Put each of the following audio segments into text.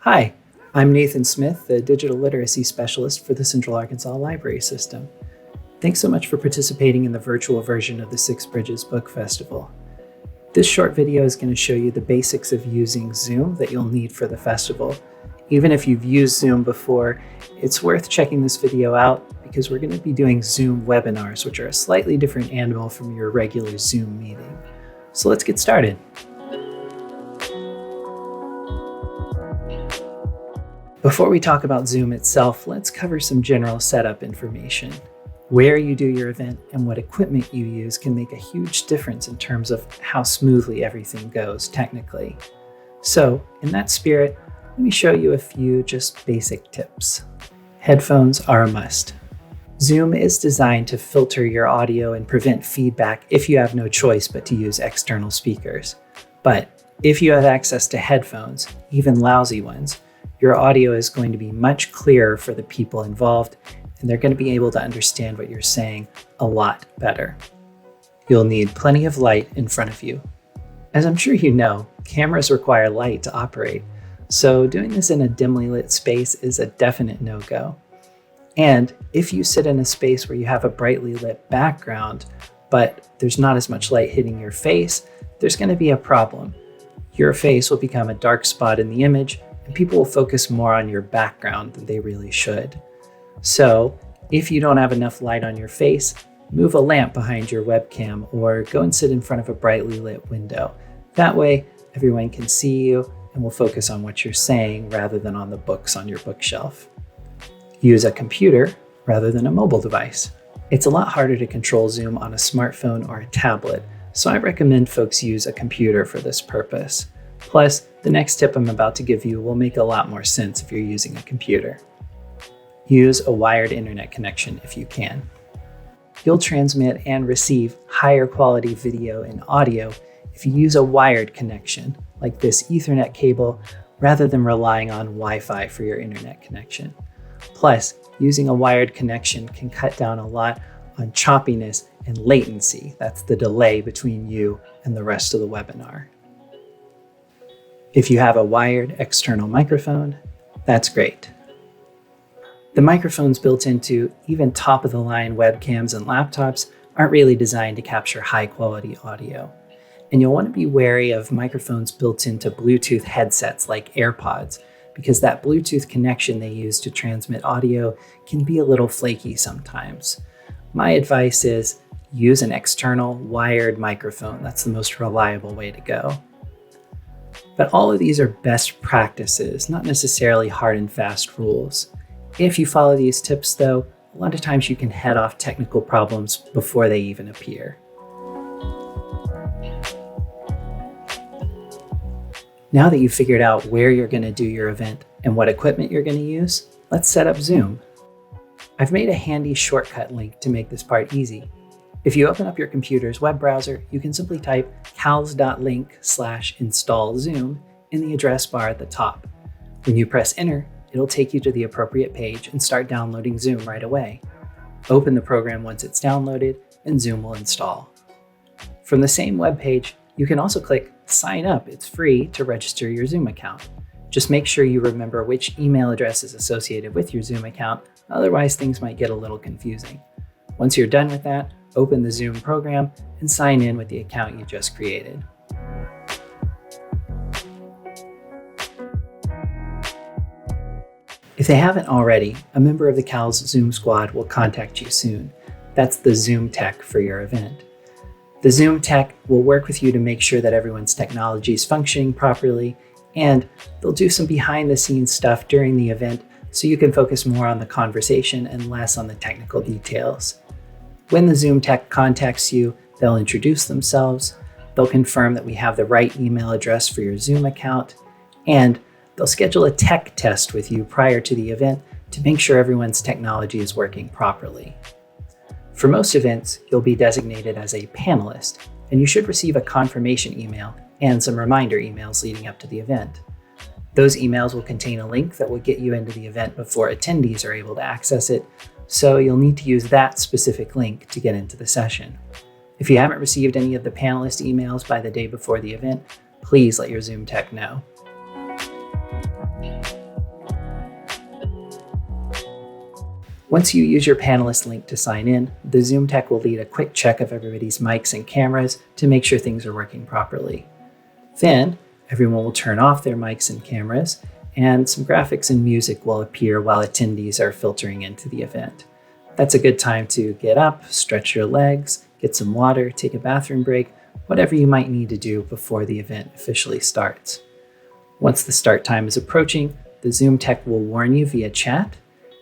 Hi, I'm Nathan Smith, the Digital Literacy Specialist for the Central Arkansas Library System. Thanks so much for participating in the virtual version of the Six Bridges Book Festival. This short video is going to show you the basics of using Zoom that you'll need for the festival. Even if you've used Zoom before, it's worth checking this video out because we're going to be doing Zoom webinars, which are a slightly different animal from your regular Zoom meeting. So let's get started. Before we talk about Zoom itself, let's cover some general setup information. Where you do your event and what equipment you use can make a huge difference in terms of how smoothly everything goes technically. So, in that spirit, let me show you a few just basic tips. Headphones are a must. Zoom is designed to filter your audio and prevent feedback if you have no choice but to use external speakers. But if you have access to headphones, even lousy ones, your audio is going to be much clearer for the people involved, and they're going to be able to understand what you're saying a lot better. You'll need plenty of light in front of you. As I'm sure you know, cameras require light to operate, so doing this in a dimly lit space is a definite no-go. And if you sit in a space where you have a brightly lit background, but there's not as much light hitting your face, there's going to be a problem. Your face will become a dark spot in the image, and people will focus more on your background than they really should. So, if you don't have enough light on your face, move a lamp behind your webcam or go and sit in front of a brightly lit window. That way, everyone can see you and will focus on what you're saying rather than on the books on your bookshelf. Use a computer rather than a mobile device. It's a lot harder to control Zoom on a smartphone or a tablet, so I recommend folks use a computer for this purpose. Plus, the next tip I'm about to give you will make a lot more sense if you're using a computer. Use a wired internet connection if you can. You'll transmit and receive higher quality video and audio if you use a wired connection, like this Ethernet cable, rather than relying on Wi-Fi for your internet connection. Plus, using a wired connection can cut down a lot on choppiness and latency. That's the delay between you and the rest of the webinar. If you have a wired external microphone, that's great. The microphones built into even top-of-the-line webcams and laptops aren't really designed to capture high-quality audio. And you'll want to be wary of microphones built into Bluetooth headsets like AirPods, because that Bluetooth connection they use to transmit audio can be a little flaky sometimes. My advice is use an external wired microphone. That's the most reliable way to go. But all of these are best practices, not necessarily hard and fast rules. If you follow these tips though, a lot of times you can head off technical problems before they even appear. Now that you've figured out where you're going to do your event and what equipment you're going to use, let's set up Zoom. I've made a handy shortcut link to make this part easy. If you open up your computer's web browser, you can simply type cals.link/install Zoom in the address bar at the top. When you press enter, it'll take you to the appropriate page and start downloading Zoom right away. Open the program once it's downloaded and Zoom will install. From the same web page, you can also click Sign Up. It's free to register your Zoom account. Just make sure you remember which email address is associated with your Zoom account, otherwise things might get a little confusing. Once you're done with that, open the Zoom program and sign in with the account you just created. If they haven't already, a member of the CALS Zoom squad will contact you soon. That's the Zoom tech for your event. The Zoom tech will work with you to make sure that everyone's technology is functioning properly, and they'll do some behind-the-scenes stuff during the event so you can focus more on the conversation and less on the technical details. When the Zoom tech contacts you, they'll introduce themselves, they'll confirm that we have the right email address for your Zoom account, and they'll schedule a tech test with you prior to the event to make sure everyone's technology is working properly. For most events, you'll be designated as a panelist, and you should receive a confirmation email and some reminder emails leading up to the event. Those emails will contain a link that will get you into the event before attendees are able to access it, so you'll need to use that specific link to get into the session. If you haven't received any of the panelist emails by the day before the event, please let your Zoom tech know. Once you use your panelist link to sign in, the Zoom tech will lead a quick check of everybody's mics and cameras to make sure things are working properly. Then, everyone will turn off their mics and cameras, and some graphics and music will appear while attendees are filtering into the event. That's a good time to get up, stretch your legs, get some water, take a bathroom break, whatever you might need to do before the event officially starts. Once the start time is approaching, the Zoom tech will warn you via chat,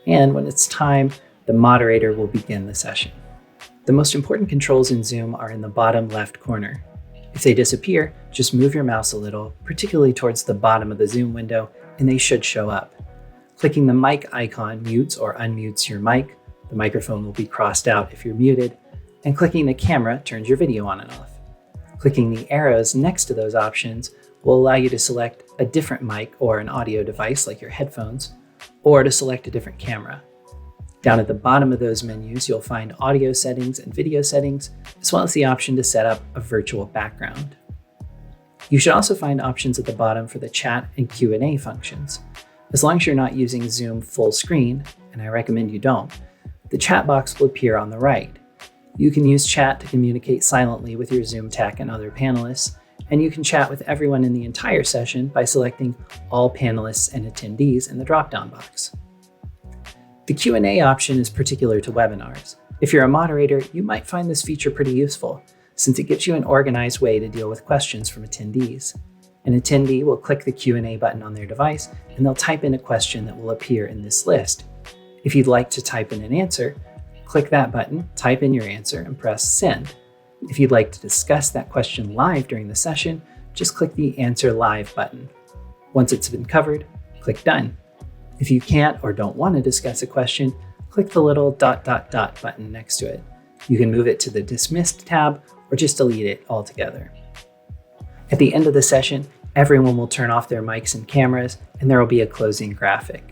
and when it's time, the moderator will begin the session. The most important controls in Zoom are in the bottom left corner. If they disappear, just move your mouse a little, particularly towards the bottom of the Zoom window, and they should show up. Clicking the mic icon mutes or unmutes your mic. The microphone will be crossed out if you're muted, and clicking the camera turns your video on and off. Clicking the arrows next to those options will allow you to select a different mic or an audio device like your headphones, or to select a different camera. Down at the bottom of those menus, you'll find audio settings and video settings, as well as the option to set up a virtual background. You should also find options at the bottom for the chat and Q&A functions. As long as you're not using Zoom full screen, and I recommend you don't, the chat box will appear on the right. You can use chat to communicate silently with your Zoom tech and other panelists, and you can chat with everyone in the entire session by selecting all panelists and attendees in the drop-down box. The Q&A option is particular to webinars. If you're a moderator, you might find this feature pretty useful, since it gives you an organized way to deal with questions from attendees. An attendee will click the Q&A button on their device, and they'll type in a question that will appear in this list. If you'd like to type in an answer, click that button, type in your answer, and press send. If you'd like to discuss that question live during the session, just click the Answer Live button. Once it's been covered, click Done. If you can't or don't want to discuss a question, click the little ... button next to it. You can move it to the Dismissed tab or just delete it altogether. At the end of the session, everyone will turn off their mics and cameras, and there will be a closing graphic.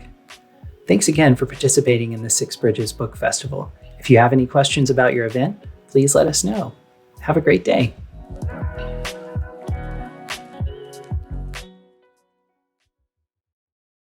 Thanks again for participating in the Six Bridges Book Festival. If you have any questions about your event, please let us know. Have a great day.